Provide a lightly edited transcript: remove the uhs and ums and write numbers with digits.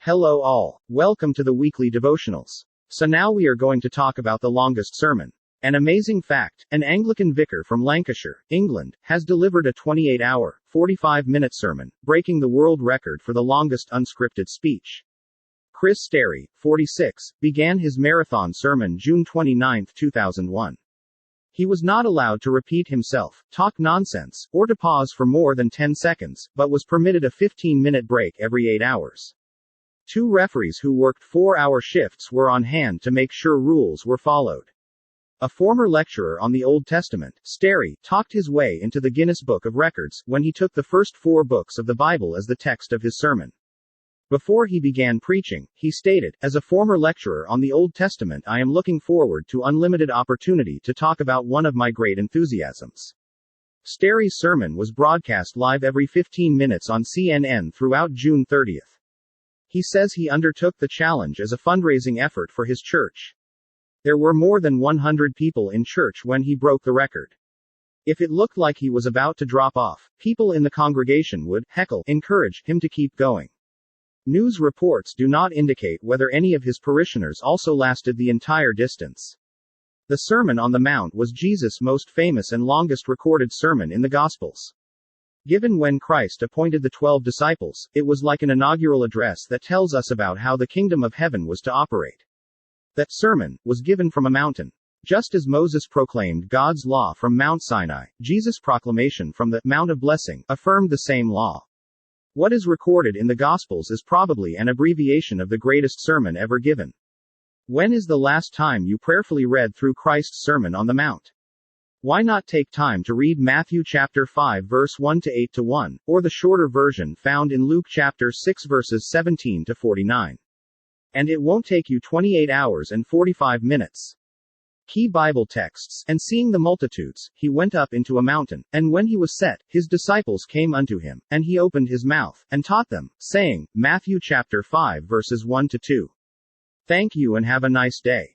Hello all. Welcome to the weekly devotionals. So now we are going to talk about the longest sermon. An amazing fact, an Anglican vicar from Lancashire, England, has delivered a 28-hour, 45-minute sermon, breaking the world record for the longest unscripted speech. Chris Sterry, 46, began his marathon sermon June 29, 2001. He was not allowed to repeat himself, talk nonsense, or to pause for more than 10 seconds, but was permitted a 15-minute break every 8 hours. Two referees who worked 4-hour shifts were on hand to make sure rules were followed. A former lecturer on the Old Testament, Sterry, talked his way into the Guinness Book of Records when he took the first 4 books of the Bible as the text of his sermon. Before he began preaching, he stated, "As a former lecturer on the Old Testament, I am looking forward to unlimited opportunity to talk about one of my great enthusiasms." Sterry's sermon was broadcast live every 15 minutes on CNN throughout June 30th. He says he undertook the challenge as a fundraising effort for his church. There were more than 100 people in church when he broke the record. If it looked like he was about to drop off, people in the congregation would encourage him to keep going. News reports do not indicate whether any of his parishioners also lasted the entire distance. The Sermon on the Mount was Jesus' most famous and longest recorded sermon in the Gospels. Given when Christ appointed the 12 disciples, it was like an inaugural address that tells us about how the kingdom of heaven was to operate. That sermon was given from a mountain. Just as Moses proclaimed God's law from Mount Sinai, Jesus' proclamation from the Mount of Blessing affirmed the same law. What is recorded in the Gospels is probably an abbreviation of the greatest sermon ever given. When is the last time you prayerfully read through Christ's Sermon on the Mount? Why not take time to read Matthew chapter 5 verse 1 to 8 to 1, or the shorter version found in Luke chapter 6 verses 17 to 49. And it won't take you 28 hours and 45 minutes. Key Bible texts, "And seeing the multitudes, he went up into a mountain, and when he was set, his disciples came unto him, and he opened his mouth, and taught them, saying," Matthew chapter 5 verses 1 to 2. Thank you and have a nice day.